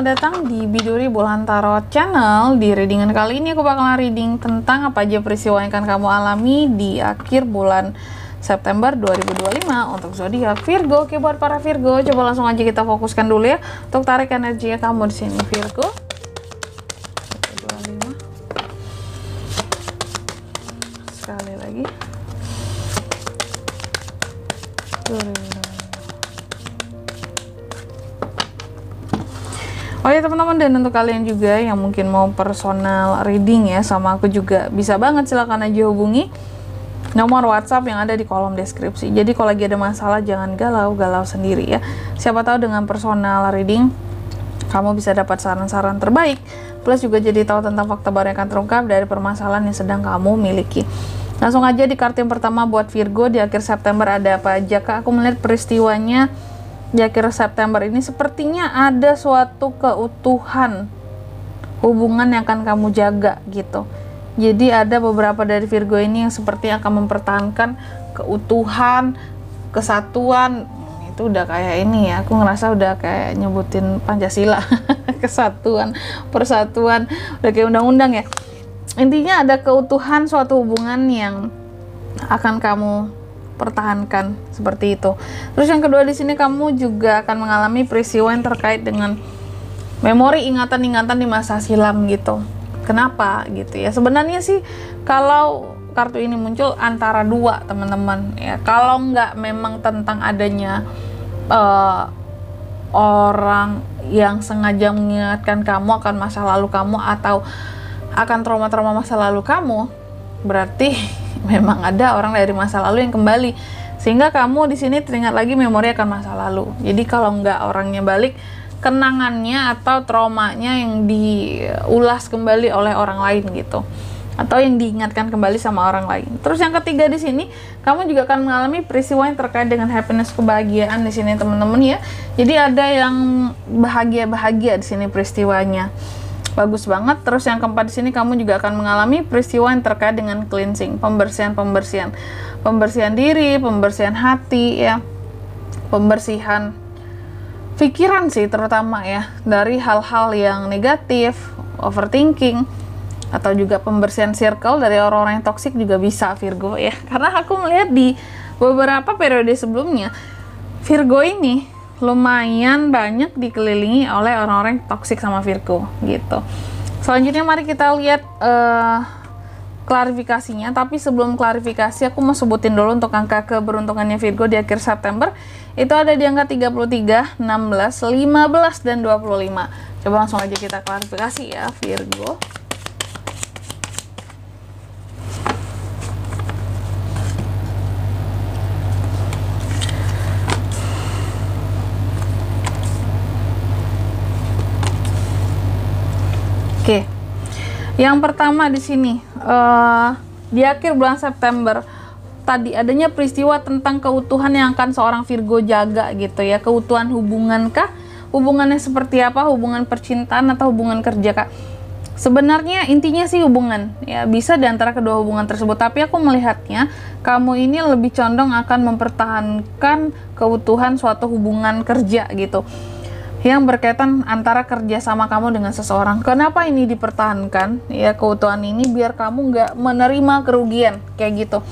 selamat datang di Biduri Bulan Tarot Channel. Di readingan kali ini aku bakalan reading tentang apa aja peristiwa yang akan kamu alami di akhir bulan September 2025 untuk zodiak Virgo. Oke, buat para Virgo, coba langsung aja kita fokuskan dulu ya untuk tarik energi kamu di sini Virgo. 25. Sekali lagi. 2025. Oh ya teman-teman, dan untuk kalian juga yang mungkin mau personal reading ya sama aku juga bisa banget, silahkan aja hubungi nomor WhatsApp yang ada di kolom deskripsi. Jadi kalau lagi ada masalah jangan galau-galau sendiri ya. Siapa tahu dengan personal reading kamu bisa dapat saran-saran terbaik, plus juga jadi tahu tentang fakta baru yang akan terungkap dari permasalahan yang sedang kamu miliki. Langsung aja di kartu yang pertama buat Virgo, di akhir September ada apa aja Kak? Aku melihat peristiwanya di akhir September ini sepertinya ada suatu keutuhan hubungan yang akan kamu jaga gitu. Jadi ada beberapa dari Virgo ini yang seperti akan mempertahankan keutuhan, kesatuan. Itu udah kayak ini ya, aku ngerasa udah kayak nyebutin Pancasila. Kesatuan, persatuan, udah kayak undang-undang ya. Intinya ada keutuhan suatu hubungan yang akan kamu pertahankan seperti itu. Terus yang kedua di sini kamu juga akan mengalami peristiwa yang terkait dengan memori, ingatan-ingatan di masa silam gitu. Kenapa gitu ya? Sebenarnya sih kalau kartu ini muncul antara dua teman-teman ya. Kalau nggak memang tentang adanya orang yang sengaja mengingatkan kamu akan masa lalu kamu atau akan trauma-trauma masa lalu kamu, berarti memang ada orang dari masa lalu yang kembali sehingga kamu di sini teringat lagi memori akan masa lalu. Jadi kalau nggak orangnya balik, kenangannya atau traumanya yang diulas kembali oleh orang lain gitu, atau yang diingatkan kembali sama orang lain. Terus yang ketiga di sini kamu juga akan mengalami peristiwa yang terkait dengan happiness, kebahagiaan di sini teman-teman ya. Jadi ada yang bahagia di sini peristiwanya. Bagus banget. Terus yang keempat di sini kamu juga akan mengalami peristiwa yang terkait dengan cleansing, pembersihan diri, pembersihan hati ya, pembersihan pikiran sih terutama ya dari hal-hal yang negatif, overthinking, atau juga pembersihan circle dari orang-orang yang toksik juga bisa Virgo ya. Karena aku melihat di beberapa periode sebelumnya Virgo ini lumayan banyak dikelilingi oleh orang-orang toksik sama Virgo gitu. Selanjutnya mari kita lihat klarifikasinya. Tapi sebelum klarifikasi aku mau sebutin dulu untuk angka keberuntungannya Virgo di akhir September. Itu ada di angka 33, 16, 15, dan 25. Coba langsung aja kita klarifikasi ya Virgo. Oke, yang pertama di sini di akhir bulan September tadi adanya peristiwa tentang keutuhan yang akan seorang Virgo jaga gitu ya. Keutuhan hubungan kah? Hubungannya seperti apa? Hubungan percintaan atau hubungan kerja kah? Sebenarnya intinya sih hubungan ya, bisa di antara kedua hubungan tersebut. Tapi aku melihatnya kamu ini lebih condong akan mempertahankan keutuhan suatu hubungan kerja gitu, yang berkaitan antara kerja sama kamu dengan seseorang. Kenapa ini dipertahankan ya keutuhan ini? Biar kamu nggak menerima kerugian kayak gitu.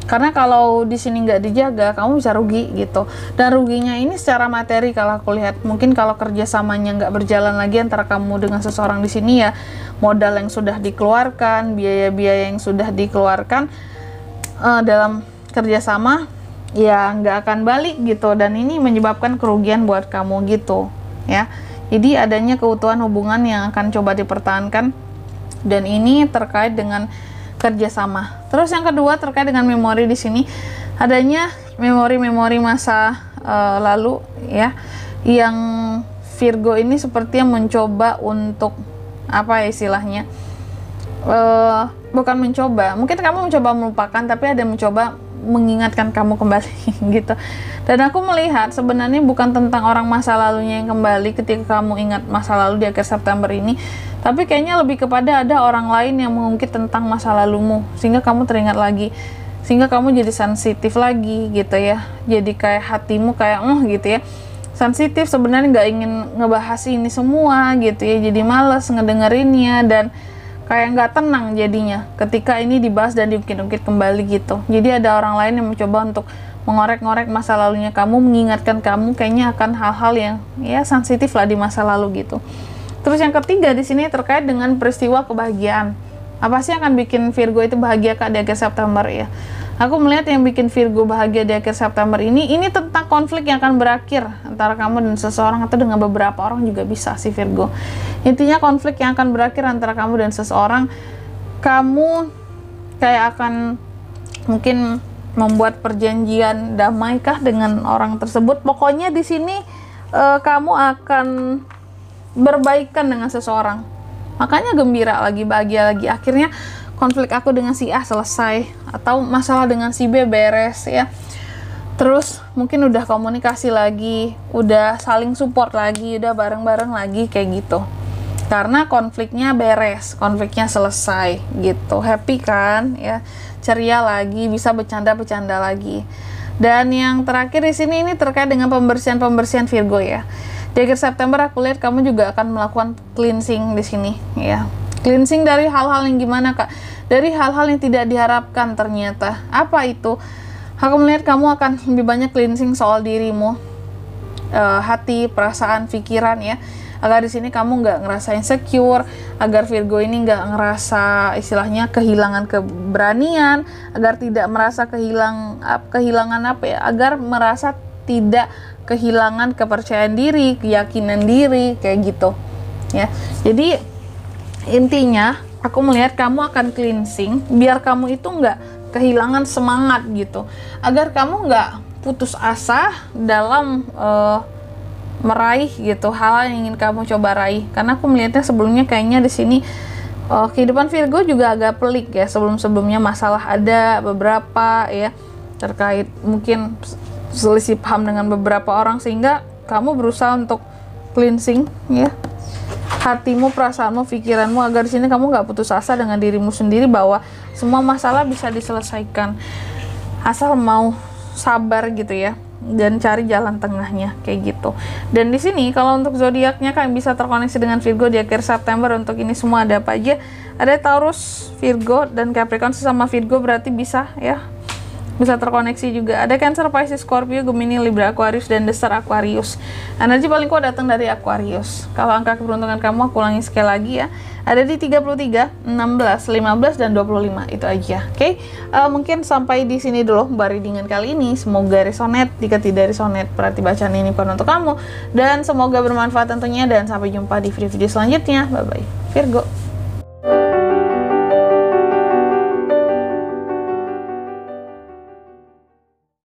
Karena kalau di sini nggak dijaga, kamu bisa rugi gitu. Dan ruginya ini secara materi kalau aku lihat. Mungkin kalau kerjasamanya nggak berjalan lagi antara kamu dengan seseorang di sini ya, modal yang sudah dikeluarkan, biaya-biaya yang sudah dikeluarkan dalam kerjasama ya nggak akan balik gitu. Dan ini menyebabkan kerugian buat kamu gitu ya. Jadi adanya keutuhan hubungan yang akan coba dipertahankan, dan ini terkait dengan kerjasama. Terus yang kedua terkait dengan memori di sini adanya memori-memori masa lalu ya, yang Virgo ini sepertinya mencoba untuk apa ya istilahnya, bukan mencoba, mungkin kamu mencoba melupakan, tapi ada yang mencoba mengingatkan kamu kembali gitu. Dan aku melihat sebenarnya bukan tentang orang masa lalunya yang kembali ketika kamu ingat masa lalu di akhir September ini, tapi kayaknya lebih kepada ada orang lain yang mengungkit tentang masa lalumu sehingga kamu teringat lagi, sehingga kamu jadi sensitif lagi gitu ya. Jadi kayak hatimu kayak gitu ya. sensitif sebenarnya, nggak ingin ngebahas ini semua gitu ya, jadi males ngedengerinnya dan kayak nggak tenang jadinya ketika ini dibahas dan diungkit-ungkit kembali gitu. Jadi ada orang lain yang mencoba untuk mengorek-ngorek masa lalunya kamu, mengingatkan kamu kayaknya akan hal-hal yang ya sensitif lah di masa lalu gitu. Terus yang ketiga di sini terkait dengan peristiwa kebahagiaan. Apa sih yang akan bikin Virgo itu bahagia Kak di akhir September ya? Aku melihat yang bikin Virgo bahagia di akhir September ini tentang konflik yang akan berakhir antara kamu dan seseorang atau dengan beberapa orang juga bisa sih Virgo. Intinya konflik yang akan berakhir antara kamu dan seseorang, kamu kayak akan mungkin membuat perjanjian damaikah dengan orang tersebut. Pokoknya di sini kamu akan berbaikan dengan seseorang. Makanya gembira lagi, bahagia lagi. Akhirnya konflik aku dengan si A selesai, atau masalah dengan si B beres ya. Terus mungkin udah komunikasi lagi, udah saling support lagi, udah bareng-bareng lagi kayak gitu. Karena konfliknya beres, konfliknya selesai gitu. Happy kan ya, ceria lagi, bisa bercanda-bercanda lagi. Dan yang terakhir di sini ini terkait dengan pembersihan Virgo ya. Di akhir September aku lihat kamu juga akan melakukan cleansing di sini ya. Cleansing dari hal-hal yang gimana Kak? Dari hal-hal yang tidak diharapkan ternyata. Apa itu? Aku melihat kamu akan lebih banyak cleansing soal dirimu, hati, perasaan, pikiran ya. Agar di sini kamu nggak ngerasa insecure, agar Virgo ini nggak ngerasa istilahnya kehilangan keberanian, agar tidak merasa kehilangan apa ya? Agar merasa tidak kehilangan kepercayaan diri, keyakinan diri kayak gitu ya. Jadi intinya aku melihat kamu akan cleansing biar kamu itu nggak kehilangan semangat gitu, agar kamu nggak putus asa dalam meraih gitu hal yang ingin kamu coba raih. Karena aku melihatnya sebelumnya kayaknya di sini kehidupan Virgo juga agak pelik ya. Sebelumnya masalah ada beberapa ya, terkait mungkin selisih paham dengan beberapa orang, sehingga kamu berusaha untuk cleansing ya hatimu, perasaanmu, pikiranmu, agar di sini kamu nggak putus asa dengan dirimu sendiri bahwa semua masalah bisa diselesaikan asal mau sabar gitu ya, dan cari jalan tengahnya kayak gitu. Dan di sini kalau untuk zodiaknya kan bisa terkoneksi dengan Virgo di akhir September. Untuk ini semua ada apa aja? Ada Taurus, Virgo, dan Capricorn. Sesama Virgo berarti bisa ya, bisa terkoneksi juga. Ada Cancer, Pisces, Scorpio, Gemini, Libra, Aquarius, dan Destar Aquarius. Energi paling kuat datang dari Aquarius. Kalau angka keberuntungan kamu aku ulangi sekali lagi ya, ada di 33, 16, 15, dan 25. Itu aja. Oke. Mungkin sampai di sini dulu Mbak readingan kali ini. Semoga resonate. Jika tidak resonate, berarti bacaan ini bukan untuk kamu. Dan semoga bermanfaat tentunya, dan sampai jumpa di video-video selanjutnya. Bye bye Virgo.